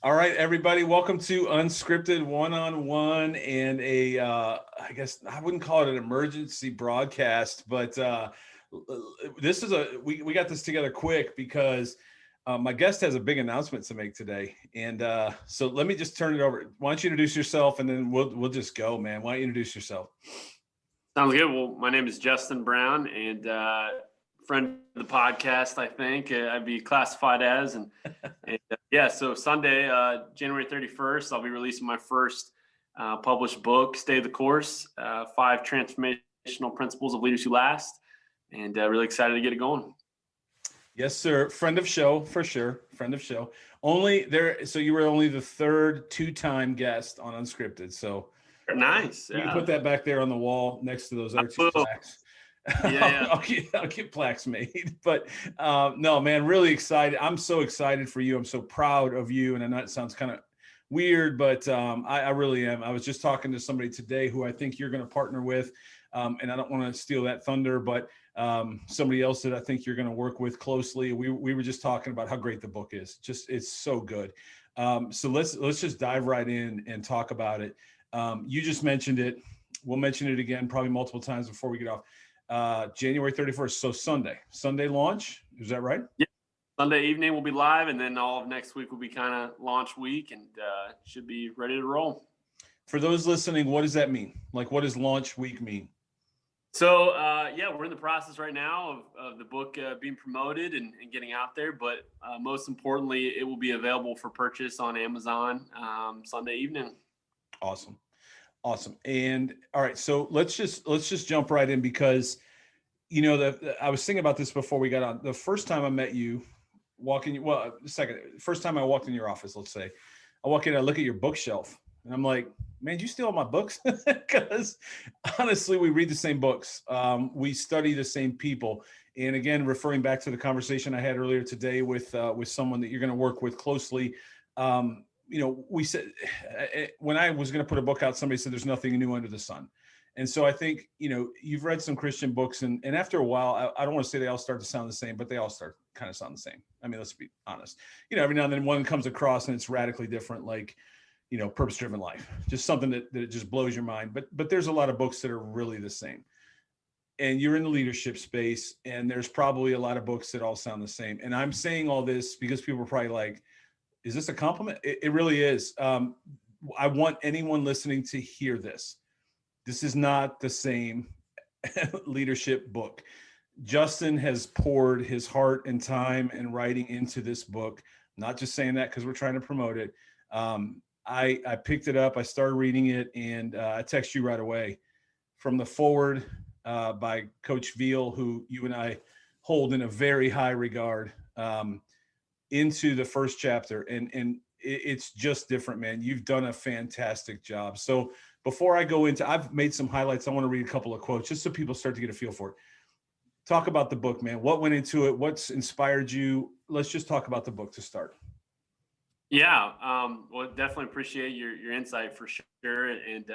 All right, everybody, welcome to Unscripted One-on-One and I guess I wouldn't call it an emergency broadcast, but this is we got this together quick because my guest has a big announcement to make today. And so let me just turn it over. Why don't you introduce yourself and then we'll just go, man. Why don't you introduce yourself? Sounds good. Well, my name is Justin Brown and friend of the podcast, I think I'd be classified as. And so Sunday, January 31st, I'll be releasing my first published book, Stay the Course, 5 Transformational Principles of Leaders Who Last. And really excited to get it going. Yes, sir. Friend of show, for sure. Friend of show. So you were only the third 2-time guest on Unscripted. So nice. You can put that back there on the wall next to those other 2 plaques. Yeah. I'll get plaques made. But no, man, really excited. I'm so excited for you. I'm so proud of you. And I know it sounds kind of weird, but I really am. I was just talking to somebody today who I think you're going to partner with. And I don't want to steal that thunder, but somebody else that I think you're going to work with closely. We were just talking about how great the book is. It's so good. So let's just dive right in and talk about it. You just mentioned it. We'll mention it again, probably multiple times before we get off. January 31st. So Sunday launch. Is that right? Yeah. Sunday evening we'll be live, and then all of next week will be kind of launch week, and should be ready to roll. For those listening, what does that mean? Like, what does launch week mean? So, we're in the process right now of the book being promoted and getting out there. But most importantly, it will be available for purchase on Amazon Sunday evening. Awesome. And all right, so let's just jump right in because, I was thinking about this before we got on. The first time I met you, first time I walked in your office, let's say, I walk in, I look at your bookshelf, and I'm like, man, did you steal all my books? Because honestly, we read the same books. We study the same people. And again, referring back to the conversation I had earlier today with someone that you're going to work with closely, we said, when I was going to put a book out, somebody said, there's nothing new under the sun. And so I think, you've read some Christian books and after a while, I don't want to say they all start to sound the same, but they all start kind of sound the same. I mean, let's be honest, every now and then one comes across and it's radically different, like, purpose-driven life, just something that just blows your mind. But there's a lot of books that are really the same. And you're in the leadership space, and there's probably a lot of books that all sound the same. And I'm saying all this because people are probably like, is this a compliment? It really is. I want anyone listening to hear this. This is not the same leadership book. Justin has poured his heart and time and writing into this book. I'm not just saying that because we're trying to promote it. I picked it up, I started reading it, and I text you right away from the forward by Coach Veal, who you and I hold in a very high regard, into the first chapter. And it's just different, man. You've done a fantastic job. So before I go into, I've made some highlights. I want to read a couple of quotes just so people start to get a feel for it. Talk about the book, man. What went into it? What's inspired you? Let's just talk about the book to start. Yeah. Well, definitely appreciate your insight for sure. And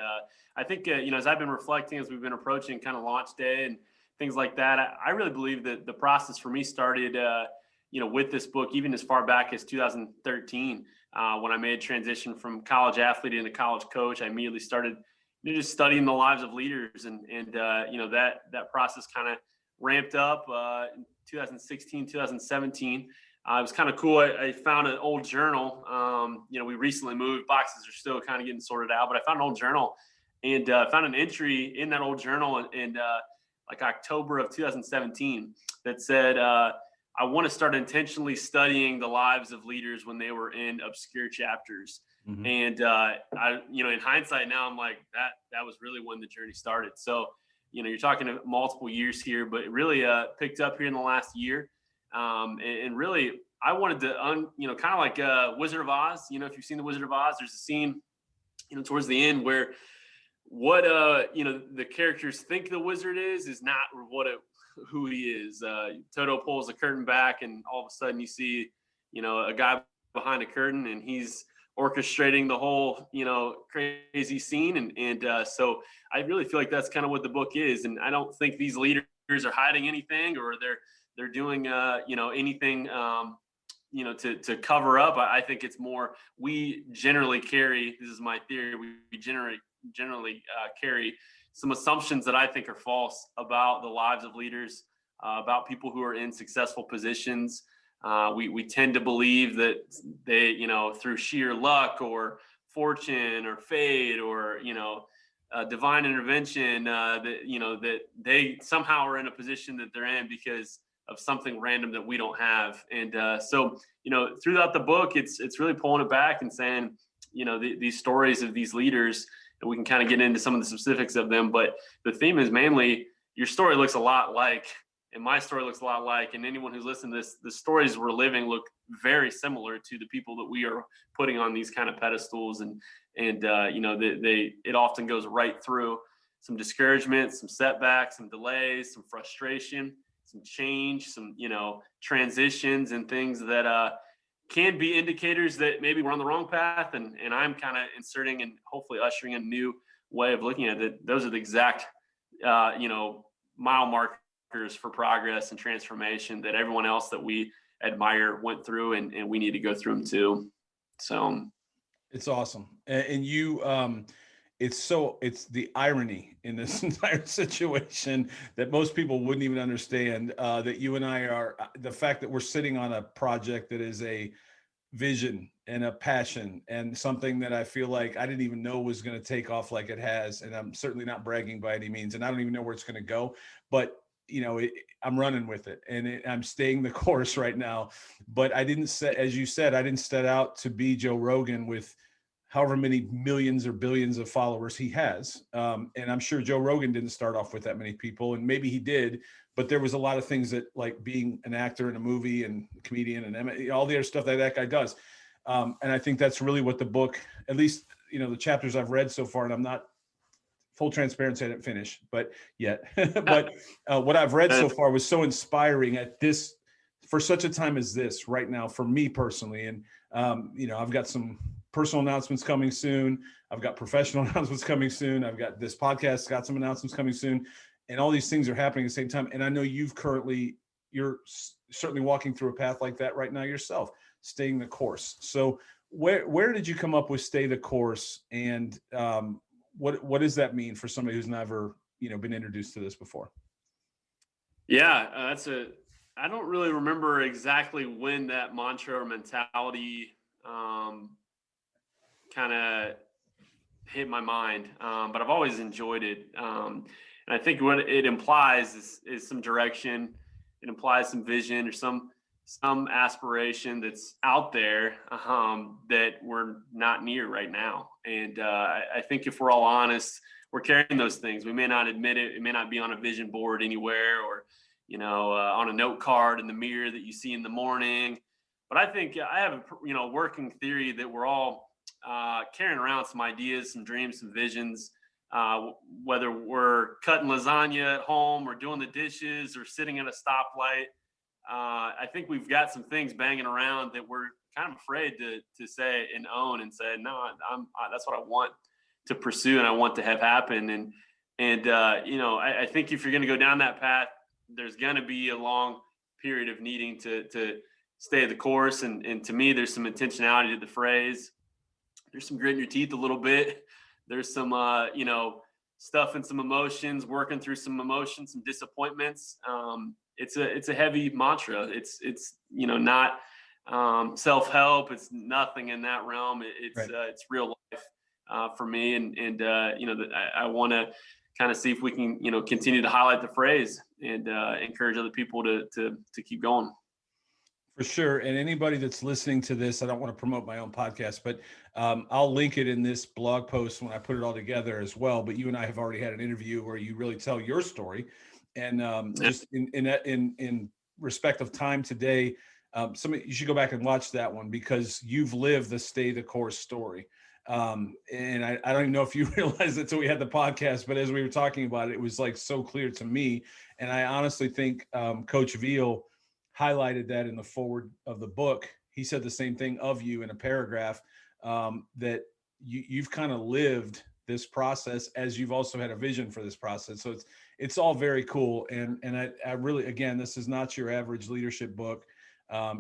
I think, as I've been reflecting, as we've been approaching kind of launch day and things like that, I really believe that the process for me started, with this book, even as far back as 2013, when I made a transition from college athlete into college coach. I immediately started just studying the lives of leaders, and that process kind of ramped up in 2016, 2017. It was kind of cool. I found an old journal. We recently moved. Boxes are still kind of getting sorted out, but I found an old journal and found an entry in that old journal in like October of 2017 that said, I want to start intentionally studying the lives of leaders when they were in obscure chapters. Mm-hmm. And in hindsight now, I'm like, that was really when the journey started. So, you're talking multiple years here, but it really picked up here in the last year. And really, I wanted to, kind of like Wizard of Oz. If you've seen the Wizard of Oz, there's a scene, towards the end where what the characters think the wizard is not who he is. Toto pulls the curtain back, and all of a sudden you see, a guy behind a curtain, and he's orchestrating the whole, crazy scene. And so I really feel like that's kind of what the book is. And I don't think these leaders are hiding anything, or they're doing, anything, to cover up. I think it's more, we generally carry, this is my theory, we generally carry some assumptions that I think are false about the lives of leaders, about people who are in successful positions. We tend to believe that they, through sheer luck or fortune or fate or, divine intervention, that they somehow are in a position that they're in because of something random that we don't have. And so, throughout the book, it's really pulling it back and saying, these stories of these leaders, and we can kind of get into some of the specifics of them. But the theme is mainly your story looks a lot like, and my story looks a lot like, and anyone who's listening to this, the stories we're living look very similar to the people that we are putting on these kind of pedestals. And it often goes right through some discouragement, some setbacks, some delays, some frustration, some change, some, transitions and things that can be indicators that maybe we're on the wrong path. And I'm kind of inserting and hopefully ushering a new way of looking at it. Those are the exact, mile markers for progress and transformation that everyone else that we admire went through, and we need to go through them too. So it's awesome. And you, it's the irony in this entire situation that most people wouldn't even understand, that you and I are, the fact that we're sitting on a project that is a vision and a passion and something that I feel like I didn't even know was going to take off like it has. And I'm certainly not bragging by any means, and I don't even know where it's going to go, but I'm running with it, and I'm staying the course right now. But I didn't set, as you said, I didn't set out to be Joe Rogan with however many millions or billions of followers he has. And I'm sure Joe Rogan didn't start off with that many people, and maybe he did, but there was a lot of things that, like being an actor in a movie and a comedian and all the other stuff that guy does. And I think that's really what the book, at least, the chapters I've read so far, and I'm not, full transparency, I didn't finish, but yet, but what I've read so far was so inspiring for such a time as this right now, for me personally. And, I've got some personal announcements coming soon. I've got professional announcements coming soon. I've got this podcast, got some announcements coming soon, and all these things are happening at the same time. And I know you're certainly walking through a path like that right now yourself, staying the course. So where did you come up with stay the course? And, what does that mean for somebody who's never, been introduced to this before? Yeah, I don't really remember exactly when that mantra or mentality kind of hit my mind, but I've always enjoyed it. And I think what it implies is some direction. It implies some vision or some aspiration that's out there that we're not near right now. And I think if we're all honest, we're carrying those things. We may not admit it. It may not be on a vision board anywhere, or on a note card in the mirror that you see in the morning. But I think I have a working theory that we're all carrying around some ideas, some dreams, some visions. Whether we're cutting lasagna at home or doing the dishes or sitting at a stoplight, I think we've got some things banging around that we're kind of afraid to say and own and say, no, that's what I want to pursue and I want to have happen. And I think if you're going to go down that path, there's going to be a long period of needing to stay the course. And to me, there's some intentionality to the phrase. There's some grit in your teeth a little bit. There's some, stuff and some emotions, working through some emotions, some disappointments. It's a heavy mantra. It's not self-help. It's nothing in that realm. It's real life for me. And I want to kind of see if we can, continue to highlight the phrase and encourage other people to keep going. For sure. And anybody that's listening to this, I don't want to promote my own podcast, but I'll link it in this blog post when I put it all together as well. But you and I have already had an interview where you really tell your story. And just in respect of time today, you should go back and watch that one, because you've lived the stay the course story. And I don't even know if you realized it until we had the podcast, but as we were talking about it, it was like so clear to me. And I honestly think Coach Veal highlighted that in the forward of the book. He said the same thing of you in a paragraph, that you've kind of lived this process as you've also had a vision for this process. So it's all very cool. And I really, again, this is not your average leadership book.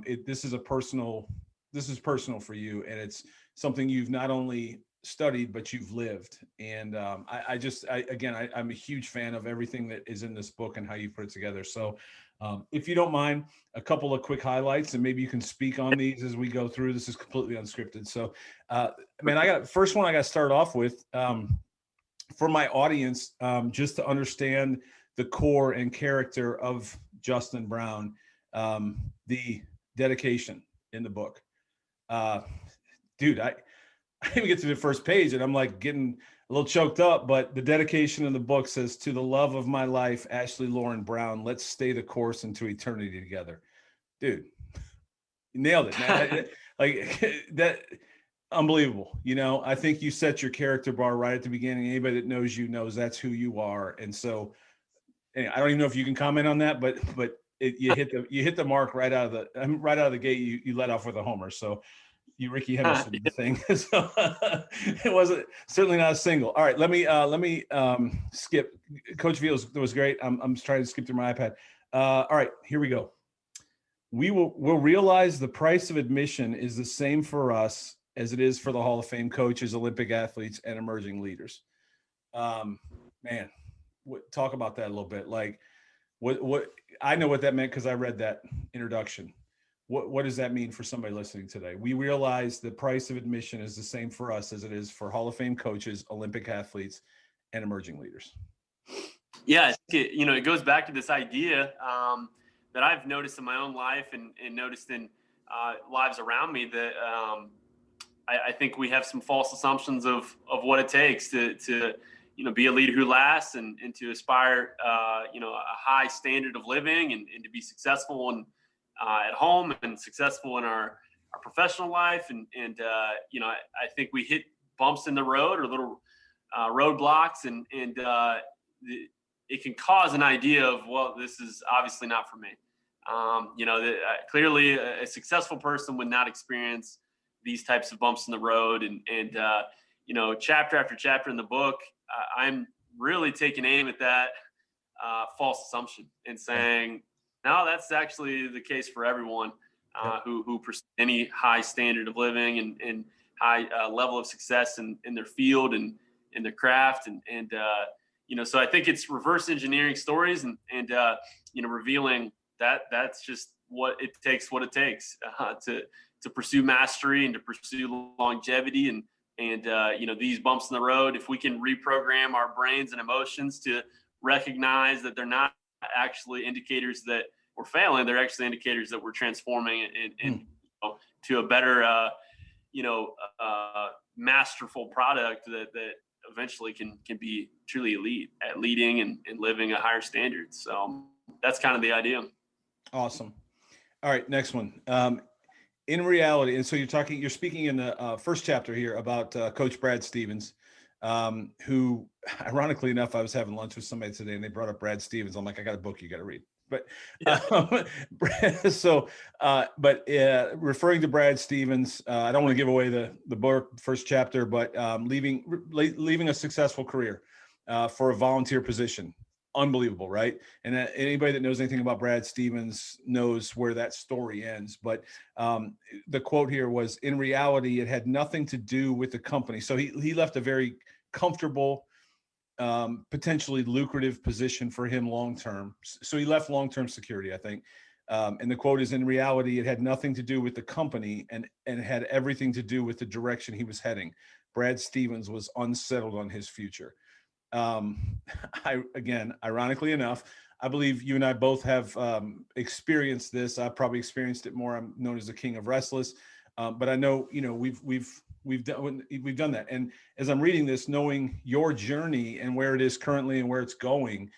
This is personal for you, and it's something you've not only studied but you've lived. And I'm a huge fan of everything that is in this book and how you put it together. So if you don't mind, a couple of quick highlights, and maybe you can speak on these as we go through. This is completely unscripted. So first one I got to start off with, for my audience, just to understand the core and character of Justin Brown, the dedication in the book. Dude, I even get to the first page and I'm like getting a little choked up, but the dedication in the book says, "To the love of my life, Ashley Lauren Brown, let's stay the course into eternity together." Dude, you nailed it, man. Like that, unbelievable. I think you set your character bar right at the beginning. Anybody that knows you knows that's who you are. And so anyway, I don't even know if you can comment on that, but you hit the mark right out of the gate. You let off with a homer. So you Ricky Henderson the thing. So it wasn't certainly not a single. All right, let me skip. Coach V was great. I'm trying to skip through my iPad. All right, here we go. We'll realize the price of admission is the same for us as it is for the Hall of Fame coaches, Olympic athletes, and emerging leaders. Man, talk about that a little bit. Like, what I know what that meant because I read that introduction. What does that mean for somebody listening today? We realize the price of admission is the same for us as it is for Hall of Fame coaches, Olympic athletes, and emerging leaders. Yeah, it goes back to this idea that I've noticed in my own life and noticed in lives around me that I think we have some false assumptions of what it takes to be a leader who lasts and to aspire, a high standard of living and to be successful and at home and successful in our professional life. And I think we hit bumps in the road or little roadblocks and it can cause an idea of, well, this is obviously not for me. Clearly a successful person would not experience these types of bumps in the road. And chapter after chapter in the book, I'm really taking aim at that false assumption and saying, no, that's actually the case for everyone who pursues any high standard of living and high level of success in their field and in their craft. So I think it's reverse engineering stories and revealing that that's just what it takes to pursue mastery and to pursue longevity and these bumps in the road. If we can reprogram our brains and emotions to recognize that they're not actually indicators that we're failing, they're actually indicators that we're transforming to a better, masterful product that eventually can be truly elite at leading and living a higher standard. So that's kind of the idea. Awesome. All right, next one. In reality, and so you're speaking in the first chapter here about Coach Brad Stevens, who, ironically enough, I was having lunch with somebody today and they brought up Brad Stevens. I'm like, I got a book you got to read. But referring to Brad Stevens, I don't want to give away the book first chapter, but leaving a successful career for a volunteer position. Unbelievable, right? And anybody that knows anything about Brad Stevens knows where that story ends. But the quote here was, in reality, it had nothing to do with the company. So he left a very comfortable, potentially lucrative position for him long-term. So he left long-term security, I think. And the quote is, in reality, it had nothing to do with the company and had everything to do with the direction he was heading. Brad Stevens was unsettled on his future. Ironically enough, I believe you and I both have experienced this. I've probably experienced it more. I'm known as the King of Restless, but I know we've done that. And as I'm reading this, knowing your journey and where it is currently and where it's going,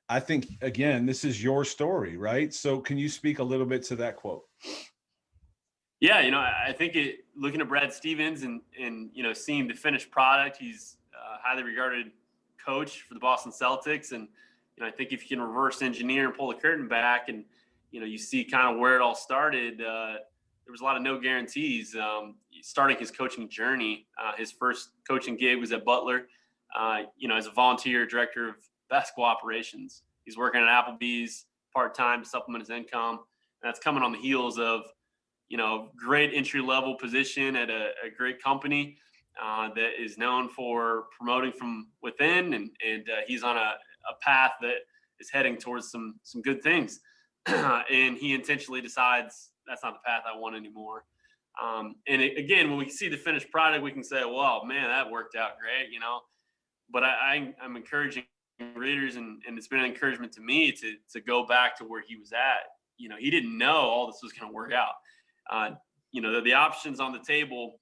I think again this is your story, right? So can you speak a little bit to that quote? Yeah, I think looking at Brad Stevens and seeing the finished product, he's a highly regarded coach for the Boston Celtics. And, I think if you can reverse engineer and pull the curtain back and, you see kind of where it all started, there was a lot of no guarantees. Starting his coaching journey, his first coaching gig was at Butler, as a volunteer director of basketball operations. He's working at Applebee's part-time to supplement his income. That's coming on the heels of, great entry level position at a great company that is known for promoting from within, and he's on a path that is heading towards some good things. And he intentionally decides that's not the path I want anymore. Again, when we see the finished product, we can say, well, man, that worked out great, but I'm encouraging readers, and it's been an encouragement to me to go back to where he was at. He didn't know all this was going to work out. The options on the table,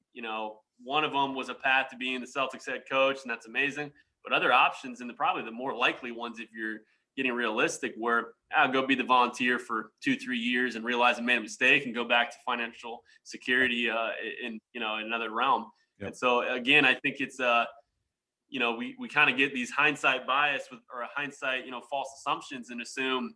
one of them was a path to being the Celtics head coach, and that's amazing. But other options, and probably the more likely ones, if you're getting realistic, where I'll go be the volunteer for 2-3 years and realize I made a mistake and go back to financial security in another realm. Yep. And so again, I think it's we kind of get these hindsight bias or hindsight false assumptions and assume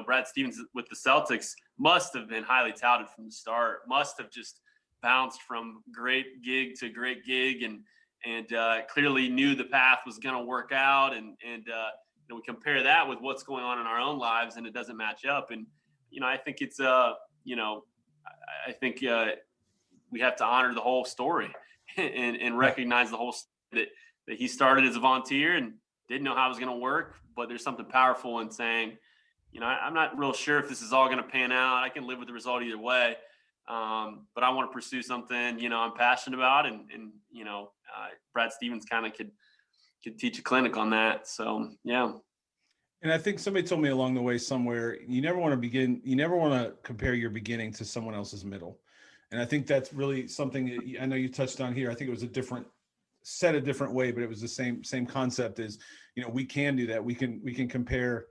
Brad Stevens with the Celtics must have been highly touted from the start, must have just bounced from great gig to great gig, and clearly knew the path was going to work out, and we compare that with what's going on in our own lives, and it doesn't match up. And I think it's I think we have to honor the whole story and recognize the whole story that he started as a volunteer and didn't know how it was going to work, but there's something powerful in saying, I'm not real sure if this is all going to pan out. I can live with the result either way. But I want to pursue something, I'm passionate about, and Brad Stevens kind of could teach a clinic on that. So, yeah. And I think somebody told me along the way somewhere, you never want to compare your beginning to someone else's middle. And I think that's really something that I know you touched on here. I think it was a different way, but it was the same concept is, we can do that. We can compare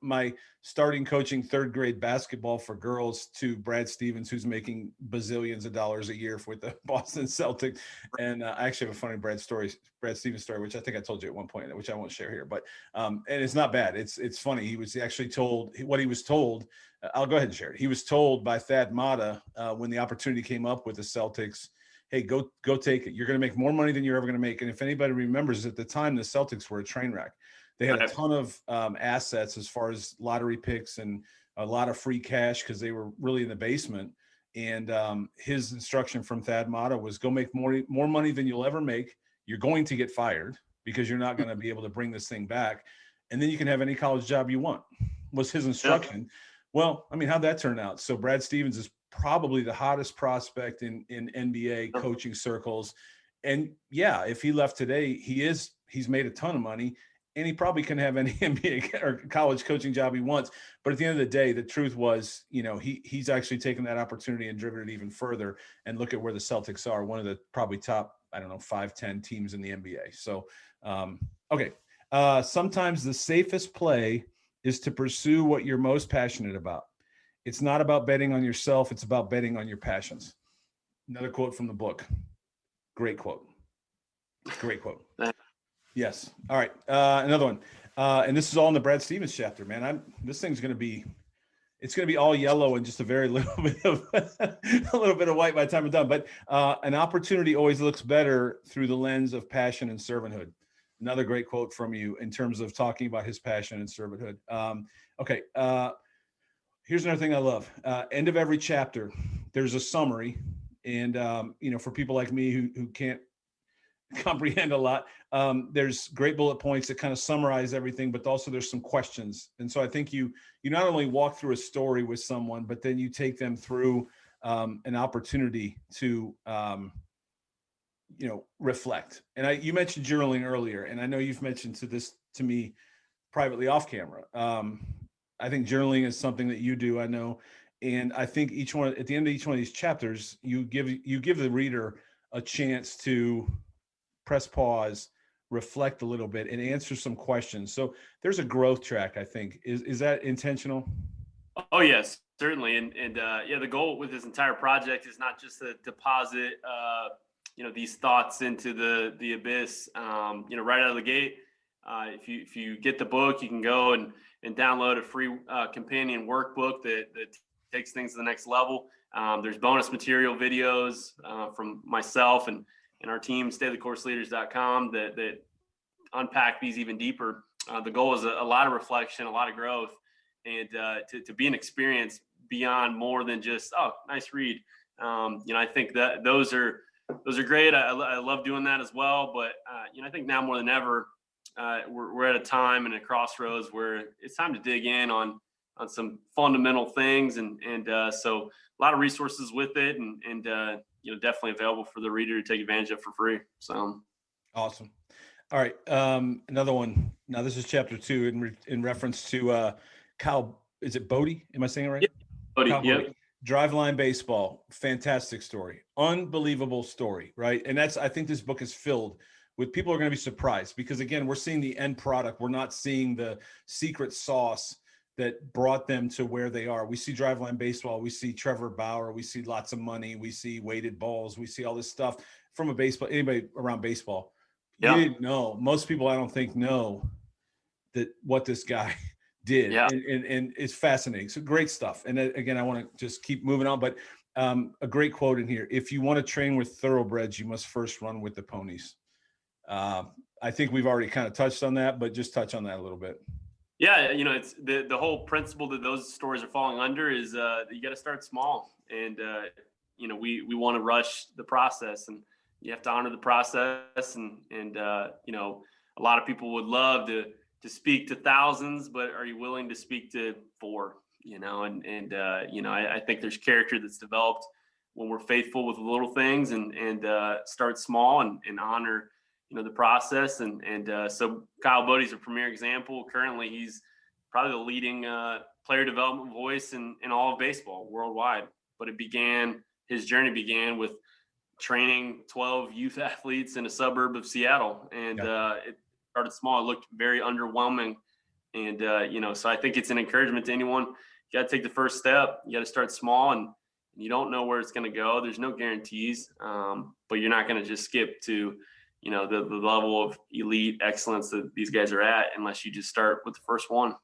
my starting coaching third grade basketball for girls to Brad Stevens, who's making bazillions of dollars a year with the Boston Celtics. And I actually have a funny Brad Stevens story, which I think I told you at one point, which I won't share here, but and it's not bad. It's funny. He was actually told what he was told. I'll go ahead and share it. He was told by Thad Matta when the opportunity came up with the Celtics, hey, go take it. You're going to make more money than you're ever going to make. And if anybody remembers, at the time, the Celtics were a train wreck. They had a ton of assets as far as lottery picks and a lot of free cash because they were really in the basement. And his instruction from Thad Matta was go make more money than you'll ever make. You're going to get fired because you're not going to be able to bring this thing back. And then you can have any college job you want, was his instruction. Yeah. Well, I mean, how'd that turn out? So Brad Stevens is probably the hottest prospect in NBA coaching circles. And yeah, if he left today, he's made a ton of money. And he probably can have any NBA or college coaching job he wants. But at the end of the day, the truth was, he's actually taken that opportunity and driven it even further. And look at where the Celtics are, one of the probably top, 5-10 teams in the NBA. So, okay. Sometimes the safest play is to pursue what you're most passionate about. It's not about betting on yourself. It's about betting on your passions. Another quote from the book. Great quote. Yes. All right. Another one. And this is all in the Brad Stevens chapter, man. This thing's going to be all yellow and just a very little bit of a little bit of white by the time I'm done. But an opportunity always looks better through the lens of passion and servanthood. Another great quote from you in terms of talking about his passion and servanthood. Okay. Here's another thing I love. End of every chapter, there's a summary. And, for people like me who can't comprehend a lot, there's great bullet points that kind of summarize everything, but also there's some questions. And so I think you not only walk through a story with someone, but then you take them through an opportunity to, reflect. And you mentioned journaling earlier, and I know you've mentioned to me privately off camera. I think journaling is something that you do, I know. And I think at the end of each one of these chapters, you give the reader a chance to press pause, reflect a little bit, and answer some questions. So there's a growth track, I think. Is that intentional? Oh, yes, certainly. And the goal with this entire project is not just to deposit, these thoughts into the abyss, right out of the gate. If you get the book, you can go and download a free companion workbook that takes things to the next level. There's bonus material videos from myself and our team, staythecourse.leaders.com, that unpack these even deeper. The goal is a lot of reflection, a lot of growth, and to be an experience beyond more than just, oh, nice read. I think that those are great. I love doing that as well. But I think now more than ever, we're at a time and a crossroads where it's time to dig in on some fundamental things, and so a lot of resources with it, and definitely available for the reader to take advantage of for free. So awesome. All right, another one. Now this is chapter 2 in reference to Kyle. Is it Bodie? Am I saying it right? Yep. Bodie, Kyle yep. Bodie. Driveline Baseball, fantastic story, unbelievable story, right? And I think this book is filled with people who are going to be surprised, because again, we're seeing the end product. We're not seeing the secret sauce that brought them to where they are. We see Driveline Baseball, we see Trevor Bauer, we see lots of money, we see weighted balls, we see all this stuff from anybody around baseball. Yeah. You didn't know. Most people, I don't think, know that what this guy did. Yeah. And it's fascinating. So great stuff. And again, I want to just keep moving on, but a great quote in here: if you want to train with thoroughbreds, you must first run with the ponies. I think we've already kind of touched on that, but just touch on that a little bit. Yeah, it's the whole principle that those stories are falling under is you got to start small, and we want to rush the process, and you have to honor the process, and a lot of people would love to speak to thousands, but are you willing to speak to 4? I think there's character that's developed when we're faithful with the little things, and start small and honor the process. And so Kyle Bodie's a premier example. Currently, he's probably the leading player development voice in all of baseball worldwide. But his journey began with training 12 youth athletes in a suburb of Seattle. And it started small. It looked very underwhelming. And, so I think it's an encouragement to anyone. You got to take the first step. You got to start small, and you don't know where it's going to go. There's no guarantees, but you're not going to just skip to the level of elite excellence that these guys are at unless you just start with the first one.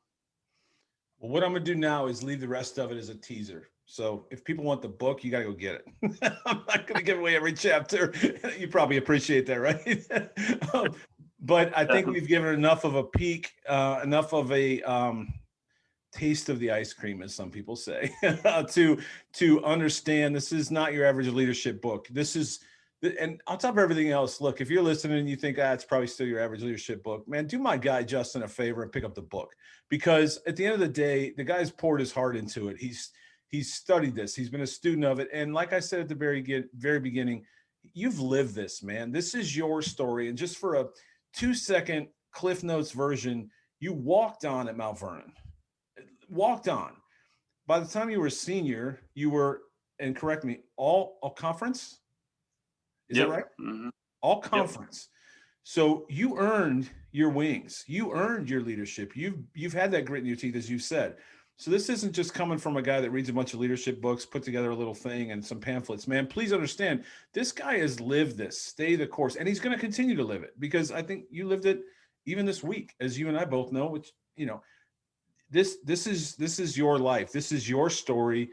Well, what I'm going to do now is leave the rest of it as a teaser. So if people want the book, you got to go get it. I'm not going to give away every chapter. You probably appreciate that, right? But I think we've given enough of a peek, enough of a taste of the ice cream, as some people say, to understand this is not your average leadership book. This is, and on top of everything else, look, if you're listening and you think, it's probably still your average leadership book, man, do my guy Justin a favor and pick up the book, because at the end of the day, the guy's poured his heart into it. He's studied this. He's been a student of it. And like I said at the very beginning, you've lived this, man. This is your story. And just for a 2-second Cliff Notes version, you walked on at Mount Vernon. Walked on. By the time you were a senior, you were, and correct me, all conference? Is that right? Mm-hmm. All conference. Yep. So you earned your wings. You earned your leadership. You've had that grit in your teeth, as you've said. So this isn't just coming from a guy that reads a bunch of leadership books, put together a little thing and some pamphlets. Man, please understand, this guy has lived this, stay the course, and he's going to continue to live it, because I think you lived it even this week, as you and I both know, which, this is your life. This is your story.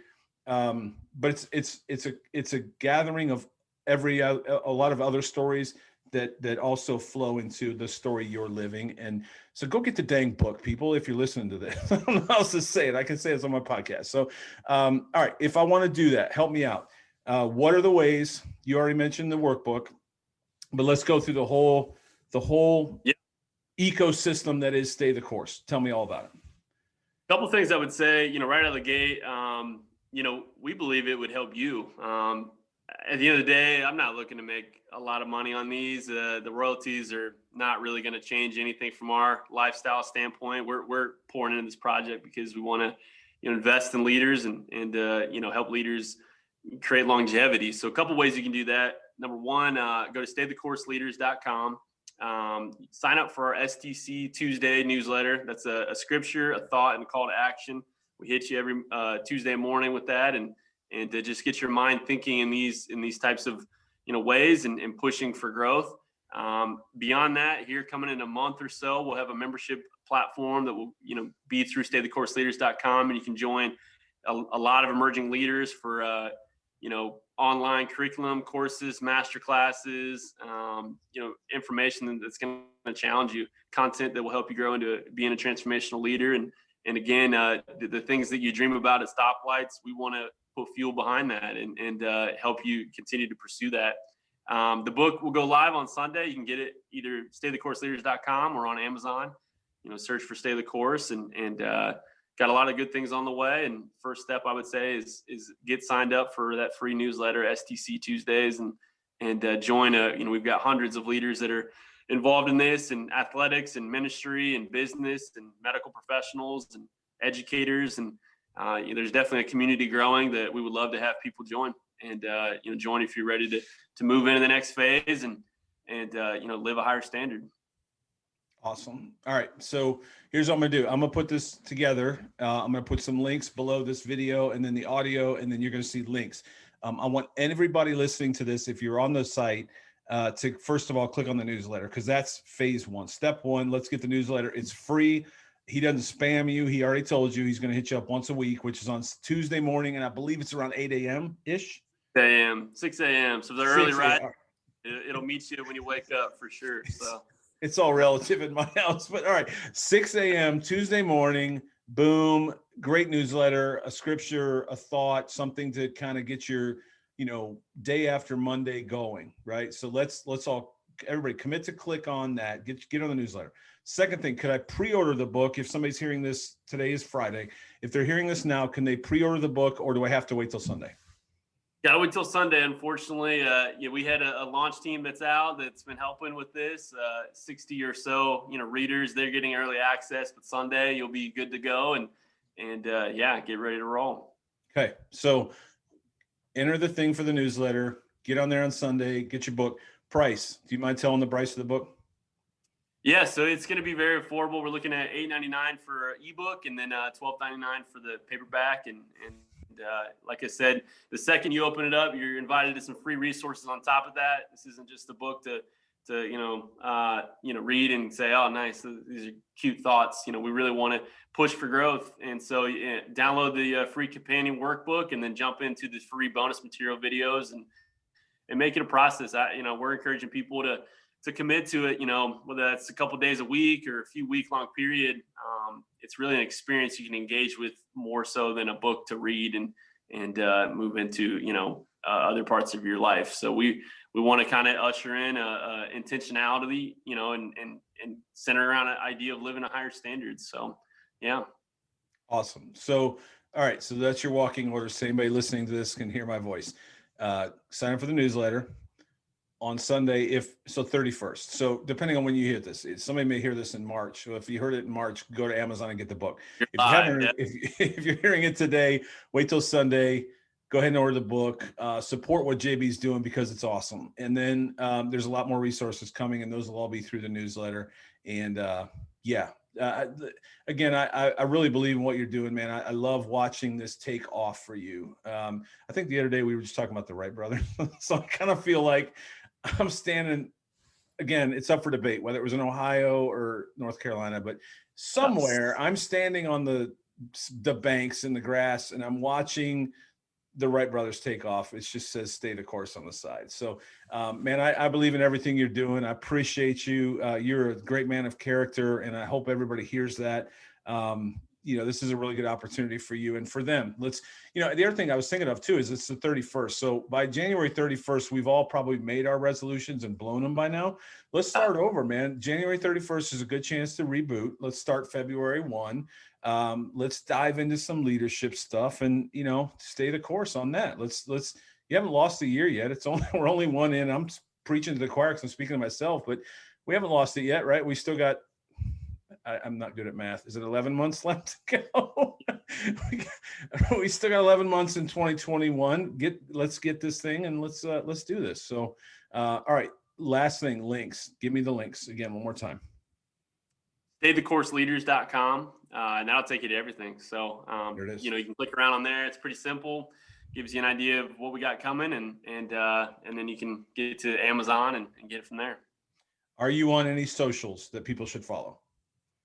But it's a gathering of a lot of other stories that also flow into the story you're living. And so go get the dang book, people, if you're listening to this. I don't know how else to say it. I can say it's on my podcast. So, all right, if I want to do that, help me out. What are the ways? You already mentioned the workbook, but let's go through the whole ecosystem that is Stay the Course. Tell me all about it. A couple of things I would say, right out of the gate, we believe it would help you. At the end of the day, I'm not looking to make a lot of money on these. The royalties are not really going to change anything from our lifestyle standpoint. We're pouring into this project because we want to, invest in leaders and help leaders create longevity. So a couple ways you can do that. Number one, go to staythecourseleaders.com. Sign up for our STC Tuesday newsletter. That's a scripture, a thought, and a call to action. We hit you every Tuesday morning with that, and to just get your mind thinking in these types of ways and pushing for growth. Beyond that, here coming in a month or so, we'll have a membership platform that will be through staythecourseleaders.com, and you can join a lot of emerging leaders for online curriculum, courses, master classes, information that's going to challenge you, content that will help you grow into being a transformational leader, and again, the things that you dream about at stoplights, we want to put fuel behind that and help you continue to pursue that. The book will go live on Sunday. You can get it either staythecourseleaders.com or on Amazon. Search for Stay the Course, and got a lot of good things on the way. And first step, I would say, is get signed up for that free newsletter, STC Tuesdays, and join we've got hundreds of leaders that are involved in this, and athletics and ministry and business and medical professionals and educators. And there's definitely a community growing that we would love to have people join, and join if you're ready to move into the next phase and live a higher standard. Awesome. All right. So here's what I'm going to do. I'm going to put this together. I'm going to put some links below this video and then the audio, and then you're going to see links. I want everybody listening to this, if you're on the site, to first of all, click on the newsletter, because that's phase one. Step one, let's get the newsletter. It's free. He doesn't spam you. He already told you he's going to hit you up once a week, which is on Tuesday morning. And I believe it's around 8 a.m. ish. 6 a.m. So they're early, right? It'll meet you when you wake up for sure. So it's all relative in my house, but all right. 6 a.m. Tuesday morning, boom, great newsletter, a scripture, a thought, something to kind of get your, day after Monday going, right? So let's all, everybody commit to click on that, get on the newsletter. Second thing, could I pre-order the book? If somebody's hearing this, today is Friday. If they're hearing this now, can they pre-order the book, or do I have to wait till Sunday? Gotta wait till Sunday, unfortunately. We had a launch team that's been helping with this. 60 or so, readers, they're getting early access, but Sunday you'll be good to go and get ready to roll. Okay. So enter the thing for the newsletter, get on there on Sunday, get your book. Price. Do you mind telling the price of the book? Yeah. So it's going to be very affordable. We're looking at $8.99 for ebook, and then $12.99 for the paperback. And like I said, the second you open it up, you're invited to some free resources on top of that. This isn't just a book to read and say, oh, nice, these are cute thoughts. We really want to push for growth. And so download the free companion workbook, and then jump into the free bonus material videos and make it a process. We're encouraging people to commit to it, whether that's a couple of days a week or a few week-long period. It's really an experience you can engage with more so than a book to read and move into, other parts of your life. So we want to kind of usher in intentionality, and center around an idea of living a higher standard. So, yeah. Awesome. So, all right. So that's your walking order. So anybody listening to this can hear my voice. Sign up for the newsletter on Sunday, 31st. So depending on when you hear this, somebody may hear this in March. So if you heard it in March, go to Amazon and get the book. If you're hearing it today, wait till Sunday, go ahead and order the book, support what JB's doing, because it's awesome. And then there's a lot more resources coming, and those will all be through the newsletter. And again, I really believe in what you're doing, man. I love watching this take off for you. I think the other day we were just talking about the Wright brothers. So I kind of feel like I'm standing, again, it's up for debate whether it was in Ohio or North Carolina, but somewhere I'm standing on the banks in the grass, and I'm watching the Wright brothers take off. It just says "Stay the Course" on the side. So, man, I believe in everything you're doing. I appreciate you. You're a great man of character, and I hope everybody hears that. This is a really good opportunity for you and for them. The other thing I was thinking of too is it's the 31st. So by January 31st, we've all probably made our resolutions and blown them by now. Let's start over, man. January 31st is a good chance to reboot. Let's start February 1. Let's dive into some leadership stuff and, stay the course on that. You haven't lost a year yet. We're only one in. I'm preaching to the choir because I'm speaking to myself, but we haven't lost it yet, right? We still got, I'm not good at math. Is it 11 months left to go? We still got 11 months in 2021. Let's get this thing, and let's do this. So, all right. Last thing, links. Give me the links again, one more time. StayTheCourseLeaders.com. And that'll take you to everything. So, there it is. You can click around on there. It's pretty simple. Gives you an idea of what we got coming, and then you can get it to Amazon and get it from there. Are you on any socials that people should follow?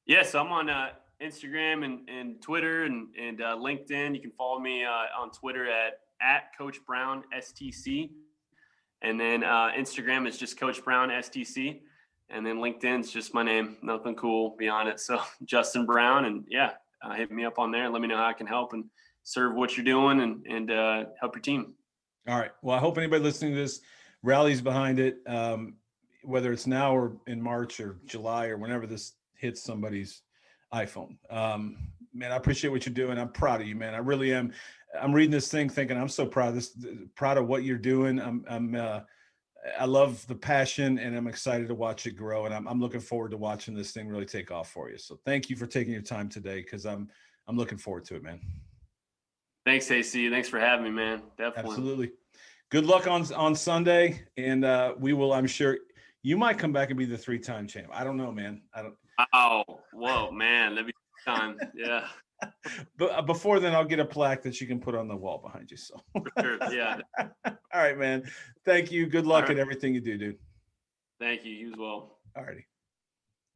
Yes, I'm on Instagram and Twitter and LinkedIn. You can follow me on Twitter at Coach Brown STC, and then Instagram is just Coach Brown STC, and then LinkedIn is just my name. Nothing cool beyond it. So Justin Brown, and hit me up on there and let me know how I can help and serve what you're doing and help your team. All right. Well, I hope anybody listening to this rallies behind it, whether it's now or in March or July or whenever this hits somebody's iPhone. Man, I appreciate what you're doing. I'm proud of you, man. I really am. I'm reading this thing thinking I'm so proud of this, proud of what you're doing. I love the passion, and I'm excited to watch it grow. And I'm looking forward to watching this thing really take off for you. So thank you for taking your time today, because I'm looking forward to it, man. Thanks, AC. Thanks for having me, man. Definitely. Absolutely. Good luck on Sunday, and we will. I'm sure you might come back and be the 3-time champ. I don't know, man. I don't. Oh, whoa, man. That'd be time. Yeah. But before then, I'll get a plaque that you can put on the wall behind you. So. For sure. Yeah. All right, man. Thank you. Good luck at everything you do, dude. Thank you. You as well. All righty.